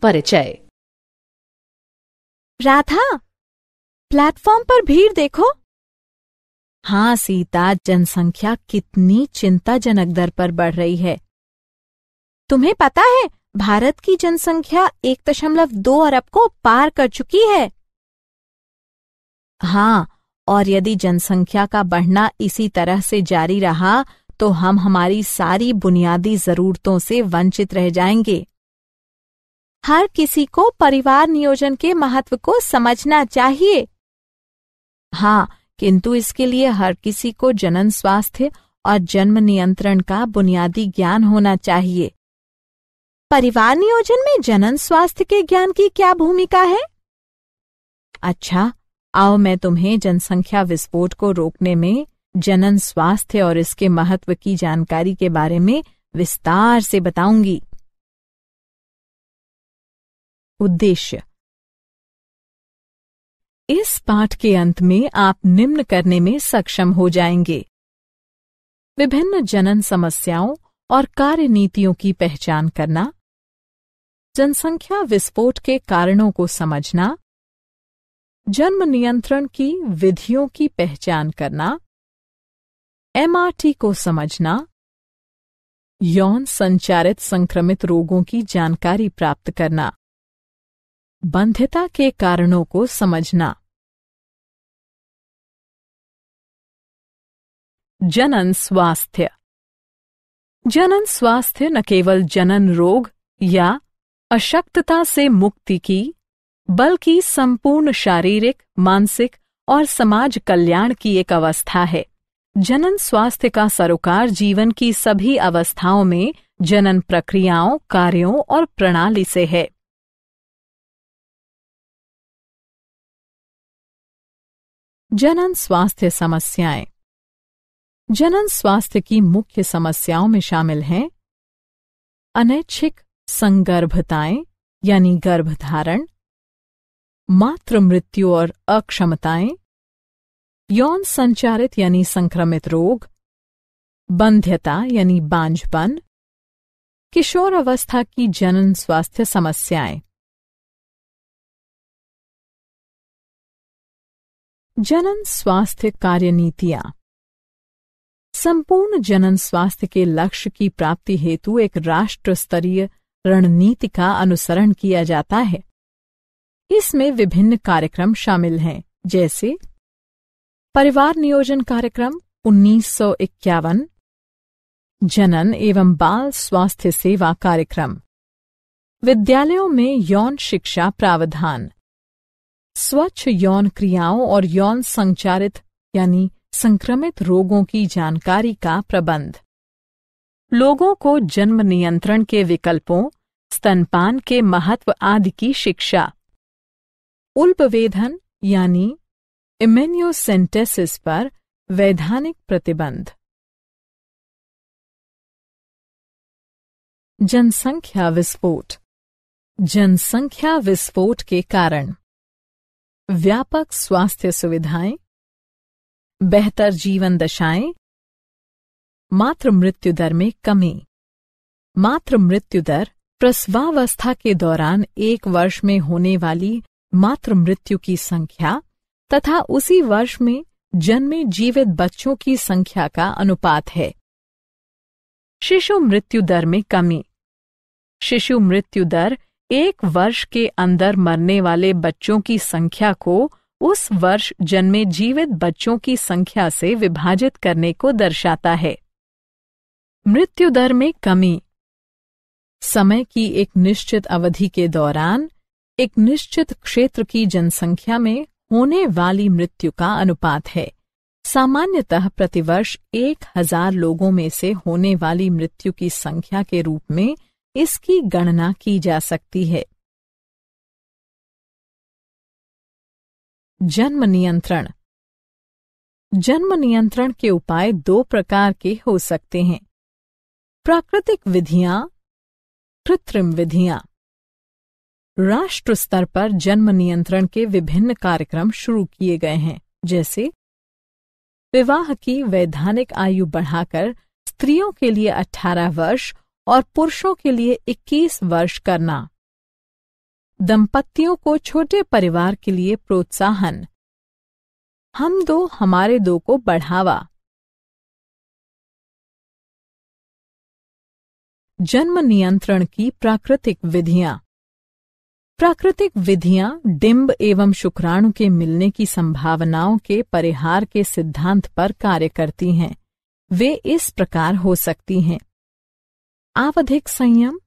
परिचय। राधा, प्लेटफॉर्म पर भीड़ देखो। हाँ सीता, जनसंख्या कितनी चिंताजनक दर पर बढ़ रही है। तुम्हें पता है, भारत की जनसंख्या 1.2 अरब को पार कर चुकी है। हाँ, और यदि जनसंख्या का बढ़ना इसी तरह से जारी रहा तो हम हमारी सारी बुनियादी जरूरतों से वंचित रह जाएंगे। हर किसी को परिवार नियोजन के महत्व को समझना चाहिए। हाँ, किंतु इसके लिए हर किसी को जनन स्वास्थ्य और जन्म नियंत्रण का बुनियादी ज्ञान होना चाहिए। परिवार नियोजन में जनन स्वास्थ्य के ज्ञान की क्या भूमिका है? अच्छा, आओ मैं तुम्हें जनसंख्या विस्फोट को रोकने में जनन स्वास्थ्य और इसके महत्व की जानकारी के बारे में विस्तार से बताऊंगी। उद्देश्य। इस पाठ के अंत में आप निम्न करने में सक्षम हो जाएंगे: विभिन्न जनन समस्याओं और कार्यनीतियों की पहचान करना, जनसंख्या विस्फोट के कारणों को समझना, जन्म नियंत्रण की विधियों की पहचान करना, MRT को समझना, यौन संचारित संक्रमित रोगों की जानकारी प्राप्त करना, बंध्यता के कारणों को समझना। जनन स्वास्थ्य। जनन स्वास्थ्य न केवल जनन रोग या अशक्तता से मुक्ति की, बल्कि संपूर्ण शारीरिक, मानसिक और समाज कल्याण की एक अवस्था है। जनन स्वास्थ्य का सरोकार जीवन की सभी अवस्थाओं में जनन प्रक्रियाओं, कार्यों और प्रणाली से है। जनन स्वास्थ्य समस्याएं। जनन स्वास्थ्य की मुख्य समस्याओं में शामिल हैं अनैच्छिक संगर्भताएं यानी गर्भधारण, मातृ मृत्यु और अक्षमताएं, यौन संचारित यानी संक्रमित रोग, बंध्यता यानी बांझपन, किशोर अवस्था की जनन स्वास्थ्य समस्याएं। जनन स्वास्थ्य कार्यनीतियां। संपूर्ण जनन स्वास्थ्य के लक्ष्य की प्राप्ति हेतु एक राष्ट्र स्तरीय रणनीति का अनुसरण किया जाता है। इसमें विभिन्न कार्यक्रम शामिल हैं, जैसे परिवार नियोजन कार्यक्रम 1951, जनन एवं बाल स्वास्थ्य सेवा कार्यक्रम, विद्यालयों में यौन शिक्षा प्रावधान, स्वच्छ यौन क्रियाओं और यौन संचारित यानी संक्रमित रोगों की जानकारी का प्रबंध, लोगों को जन्म नियंत्रण के विकल्पों, स्तनपान के महत्व आदि की शिक्षा, उल्पवेधन यानी इम्यूनोसेंटेसिस पर वैधानिक प्रतिबंध। जनसंख्या विस्फोट। जनसंख्या विस्फोट के कारण व्यापक स्वास्थ्य सुविधाएं, बेहतर जीवन दशाएं, मातृ मृत्यु दर में कमी। मातृ मृत्यु दर प्रसवावस्था के दौरान 1 वर्ष में होने वाली मातृ मृत्यु की संख्या तथा उसी वर्ष में जन्मे जीवित बच्चों की संख्या का अनुपात है। शिशु मृत्यु दर में कमी। शिशु मृत्यु दर 1 वर्ष के अंदर मरने वाले बच्चों की संख्या को उस वर्ष जन्मे जीवित बच्चों की संख्या से विभाजित करने को दर्शाता है। मृत्यु दर में कमी समय की एक निश्चित अवधि के दौरान एक निश्चित क्षेत्र की जनसंख्या में होने वाली मृत्यु का अनुपात है। सामान्यतः प्रतिवर्ष 1000 लोगों में से होने वाली मृत्यु की संख्या के रूप में इसकी गणना की जा सकती है। जन्म नियंत्रण। जन्म नियंत्रण के उपाय 2 प्रकार के हो सकते हैं: प्राकृतिक विधियां, कृत्रिम विधियां। राष्ट्र स्तर पर जन्म नियंत्रण के विभिन्न कार्यक्रम शुरू किए गए हैं, जैसे विवाह की वैधानिक आयु बढ़ाकर स्त्रियों के लिए 18 वर्ष और पुरुषों के लिए 21 वर्ष करना, दंपतियों को छोटे परिवार के लिए प्रोत्साहन। हम दो हमारे दो को बढ़ावा। जन्म नियंत्रण की प्राकृतिक विधियां। प्राकृतिक विधियां डिंब एवं शुक्राणु के मिलने की संभावनाओं के परिहार के सिद्धांत पर कार्य करती हैं। वे इस प्रकार हो सकती हैं। आवधिक संयम।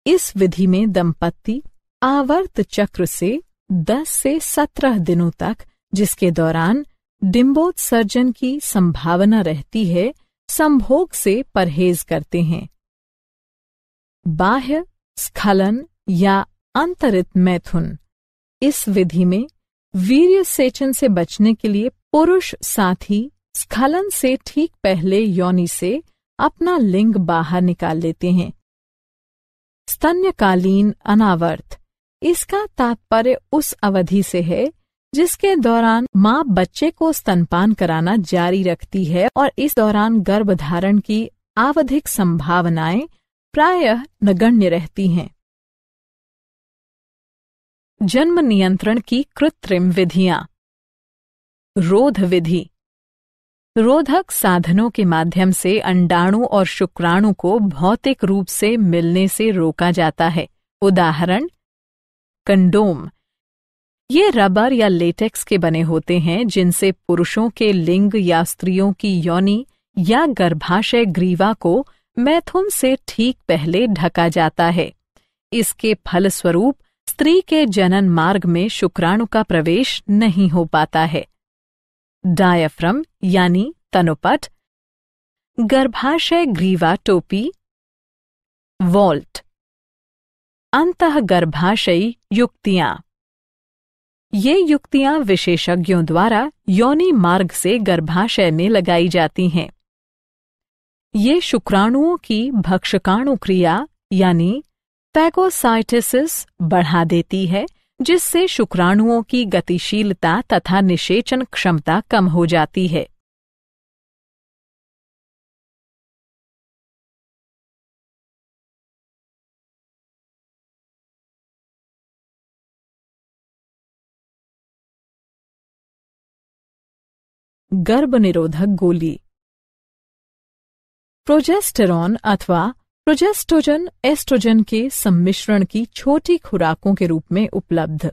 इस विधि में दंपति आवर्त चक्र से 10 से 17 दिनों तक, जिसके दौरान डिंबोत्सर्जन की संभावना रहती है, संभोग से परहेज करते हैं। बाह्य स्खलन या अंतरित मैथुन। इस विधि में वीर्य सेचन से बचने के लिए पुरुष साथी स्खलन से ठीक पहले योनि से अपना लिंग बाहर निकाल लेते हैं। स्तन्यकालीन अनावर्त। इसका तात्पर्य उस अवधि से है जिसके दौरान मां बच्चे को स्तनपान कराना जारी रखती है और इस दौरान गर्भधारण की आवधिक संभावनाएं प्रायः नगण्य रहती हैं। जन्म नियंत्रण की कृत्रिम विधियां। रोध विधि। रोधक साधनों के माध्यम से अंडाणु और शुक्राणु को भौतिक रूप से मिलने से रोका जाता है। उदाहरण कंडोम। ये रबर या लेटेक्स के बने होते हैं जिनसे पुरुषों के लिंग या स्त्रियों की योनि या गर्भाशय ग्रीवा को मैथुन से ठीक पहले ढका जाता है। इसके फलस्वरूप स्त्री के जनन मार्ग में शुक्राणु का प्रवेश नहीं हो पाता है। डायफ्रम यानी तनुपट, गर्भाशय ग्रीवा टोपी, वॉल्ट। अंतःगर्भाशयी युक्तियां। ये युक्तियां विशेषज्ञों द्वारा योनि मार्ग से गर्भाशय में लगाई जाती हैं। ये शुक्राणुओं की भक्षकाणु क्रिया यानी फैगोसाइटोसिस बढ़ा देती है, जिससे शुक्राणुओं की गतिशीलता तथा निषेचन क्षमता कम हो जाती है। गर्भनिरोधक गोली। प्रोजेस्टेरॉन अथवा प्रोजेस्टोजन एस्ट्रोजन के सम्मिश्रण की छोटी खुराकों के रूप में उपलब्ध।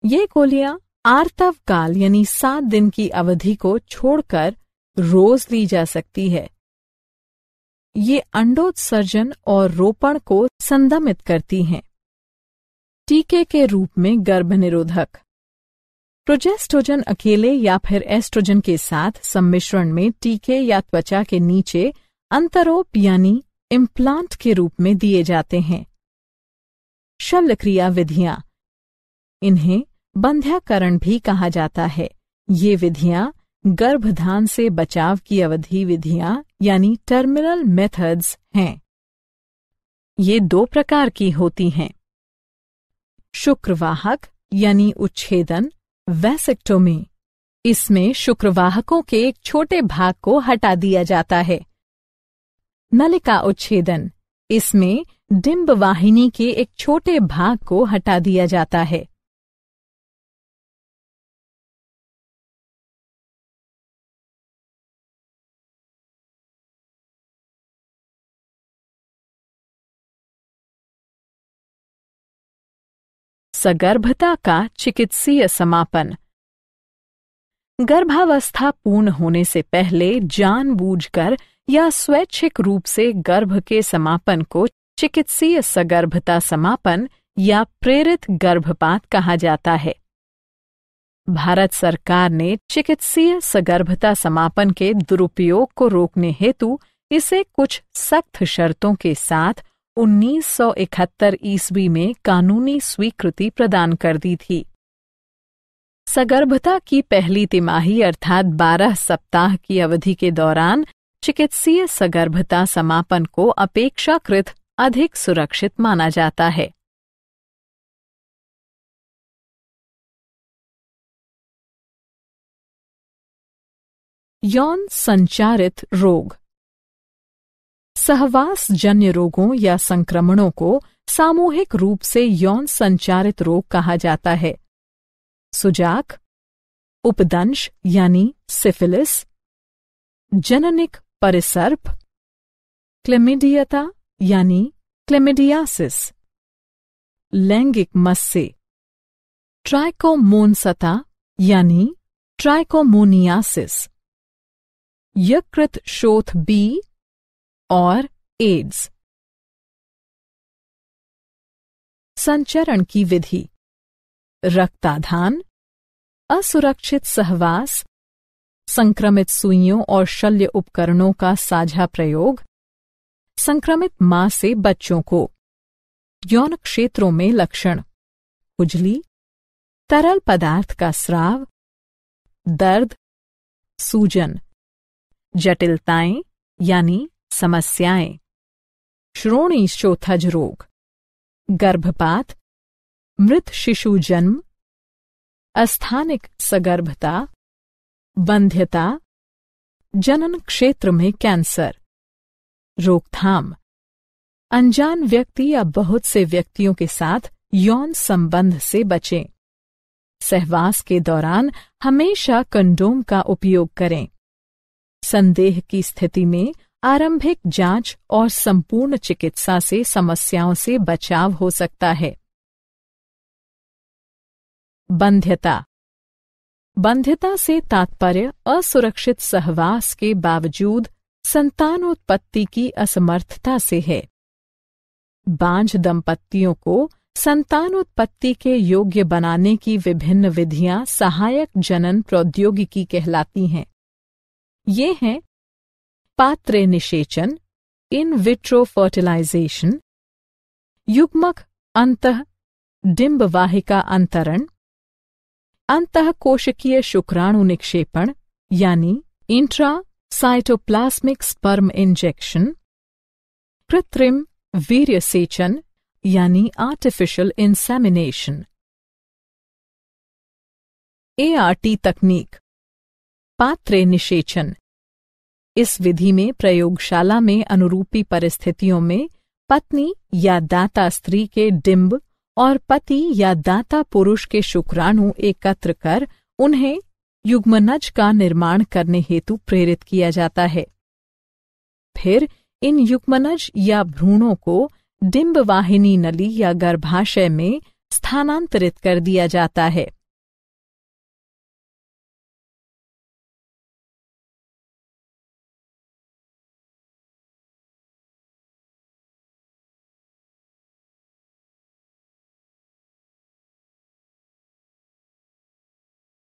ये गोलियां आर्तव काल यानी 7 दिन की अवधि को छोड़कर रोज ली जा सकती है। ये अंडोत्सर्जन और रोपण को संदमित करती हैं। टीके के रूप में गर्भनिरोधक। प्रोजेस्टोजन अकेले या फिर एस्ट्रोजन के साथ सम्मिश्रण में टीके या त्वचा के नीचे अंतरोप यानी इम्प्लांट के रूप में दिए जाते हैं। शल्यक्रिया विधियां। इन्हें बंध्याकरण भी कहा जाता है। ये विधियां गर्भधान से बचाव की अवधि विधियां यानी टर्मिनल मेथड्स हैं। ये 2 प्रकार की होती हैं। शुक्रवाहक यानी उच्छेदन, वैसेक्टोमी। इसमें शुक्रवाहकों के एक छोटे भाग को हटा दिया जाता है। नलिका उच्छेदन। इसमें डिंब वाहिनी के एक छोटे भाग को हटा दिया जाता है। सगर्भता का चिकित्सीय समापन। गर्भावस्था पूर्ण होने से पहले जानबूझकर या स्वैच्छिक रूप से गर्भ के समापन को चिकित्सीय सगर्भता समापन या प्रेरित गर्भपात कहा जाता है। भारत सरकार ने चिकित्सीय सगर्भता समापन के दुरुपयोग को रोकने हेतु इसे कुछ सख्त शर्तों के साथ 1971 ईस्वी में कानूनी स्वीकृति प्रदान कर दी थी। सगर्भता की पहली तिमाही अर्थात 12 सप्ताह की अवधि के दौरान चिकित्सीय सगर्भता समापन को अपेक्षाकृत अधिक सुरक्षित माना जाता है। यौन संचारित रोग। सहवास जन्य रोगों या संक्रमणों को सामूहिक रूप से यौन संचारित रोग कहा जाता है। सुजाक, उपदंश यानी सिफिलिस, जननिक परिसर्प, क्लेमिडियता यानी क्लेमिडियासिस, लैंगिक मस्से, ट्राइकोमोनसता यानी ट्राइकोमोनियासिस, यकृत शोथ बी और एड्स। संचरण की विधि: रक्ताधान, असुरक्षित सहवास, संक्रमित सुइयों और शल्य उपकरणों का साझा प्रयोग, संक्रमित मां से बच्चों को। यौन क्षेत्रों में लक्षण: खुजली, तरल पदार्थ का स्राव, दर्द, सूजन, जटिलताएं यानी समस्याएं, श्रोणि शोथज रोग, गर्भपात, मृत शिशु जन्म, अस्थानिक सगर्भता, बंध्यता, जनन क्षेत्र में कैंसर। रोकथाम: अनजान व्यक्ति या बहुत से व्यक्तियों के साथ यौन संबंध से बचें। सहवास के दौरान हमेशा कंडोम का उपयोग करें। संदेह की स्थिति में आरंभिक जांच और संपूर्ण चिकित्सा से समस्याओं से बचाव हो सकता है। बंध्यता: बंध्यता से तात्पर्य असुरक्षित सहवास के बावजूद संतानोत्पत्ति की असमर्थता से है। बांझ दंपतियों को संतानोत्पत्ति के योग्य बनाने की विभिन्न विधियां सहायक जनन प्रौद्योगिकी कहलाती हैं। ये हैं पात्रे निषेचन, इन विट्रो फर्टिलाइजेशन, युग्मक अंतः डिंब वाहिका अंतरण, अंतःकोशिकीय शुक्राणु निक्षेपण यानी इंट्रा साइटोप्लाज्मिक स्पर्म इंजेक्शन, कृत्रिम वीर्य सेचन यानी आर्टिफिशियल इंसेमिनेशन। ART तकनीक: पात्रे निषेचन। इस विधि में प्रयोगशाला में अनुरूपी परिस्थितियों में पत्नी या दाता स्त्री के डिंब और पति या दाता पुरुष के शुक्राणु एकत्र कर उन्हें युग्मनज का निर्माण करने हेतु प्रेरित किया जाता है। फिर इन युग्मनज या भ्रूणों को डिंबवाहिनी नली या गर्भाशय में स्थानांतरित कर दिया जाता है।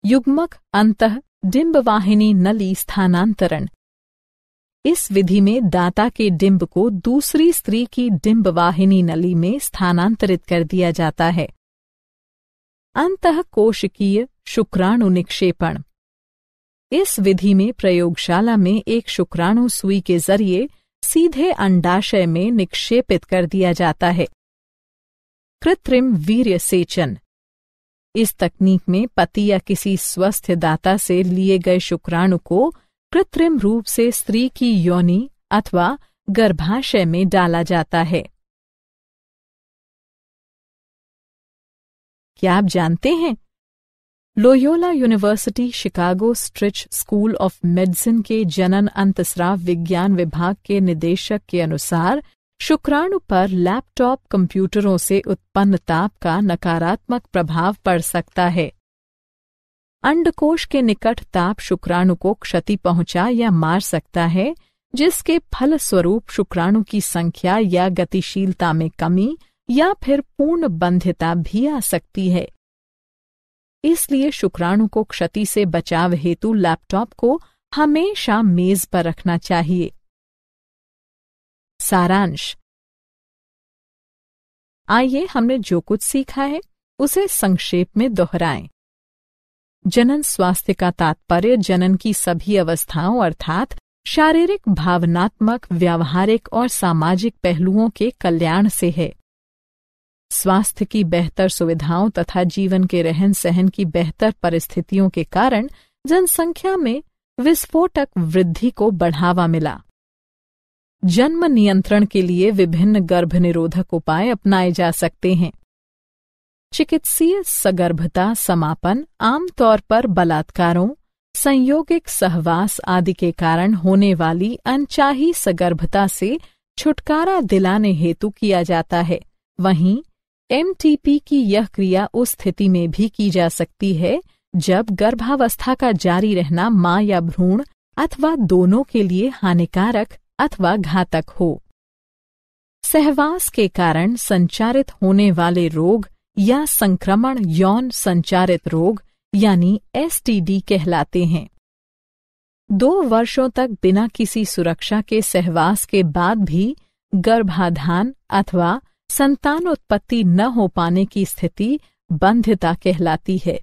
युग्मक अंतः डिंबवाहिनी नली स्थानांतरण: इस विधि में दाता के डिंब को दूसरी स्त्री की डिंबवाहिनी नली में स्थानांतरित कर दिया जाता है। अंतःकोशिकीय शुक्राणु निक्षेपण: इस विधि में प्रयोगशाला में एक शुक्राणु सुई के जरिए सीधे अंडाशय में निक्षेपित कर दिया जाता है। कृत्रिम वीर्य सेचन: इस तकनीक में पति या किसी स्वस्थ दाता से लिए गए शुक्राणु को कृत्रिम रूप से स्त्री की योनि अथवा गर्भाशय में डाला जाता है। क्या आप जानते हैं, Loyola university Chicago स्ट्रिच school of medicine के जनन अंतस्राव विज्ञान विभाग के निदेशक के अनुसार शुक्राणु पर लैपटॉप कंप्यूटरों से उत्पन्न ताप का नकारात्मक प्रभाव पड़ सकता है। अंडकोश के निकट ताप शुक्राणु को क्षति पहुंचा या मार सकता है, जिसके फलस्वरूप शुक्राणु की संख्या या गतिशीलता में कमी या फिर पूर्ण बंध्यता भी आ सकती है। इसलिए शुक्राणु को क्षति से बचाव हेतु लैपटॉप को हमेशा मेज पर रखना चाहिए। सारांश: आइए हमने जो कुछ सीखा है उसे संक्षेप में दोहराएं। जनन स्वास्थ्य का तात्पर्य जनन की सभी अवस्थाओं अर्थात शारीरिक, भावनात्मक, व्यावहारिक और सामाजिक पहलुओं के कल्याण से है। स्वास्थ्य की बेहतर सुविधाओं तथा जीवन के रहन सहन की बेहतर परिस्थितियों के कारण जनसंख्या में विस्फोटक वृद्धि को बढ़ावा मिला। जन्म नियंत्रण के लिए विभिन्न गर्भनिरोधक उपाय अपनाए जा सकते हैं। चिकित्सीय सगर्भता समापन आमतौर पर बलात्कारों, संयोगिक सहवास आदि के कारण होने वाली अनचाही सगर्भता से छुटकारा दिलाने हेतु किया जाता है। वहीं एमटीपी की यह क्रिया उस स्थिति में भी की जा सकती है जब गर्भावस्था का जारी रहना मां या भ्रूण अथवा दोनों के लिए हानिकारक अथवा घातक हो। सहवास के कारण संचारित होने वाले रोग या संक्रमण यौन संचारित रोग यानी एसटीडी कहलाते हैं। 2 वर्षों तक बिना किसी सुरक्षा के सहवास के बाद भी गर्भाधान अथवा संतानोत्पत्ति न हो पाने की स्थिति बंध्यता कहलाती है।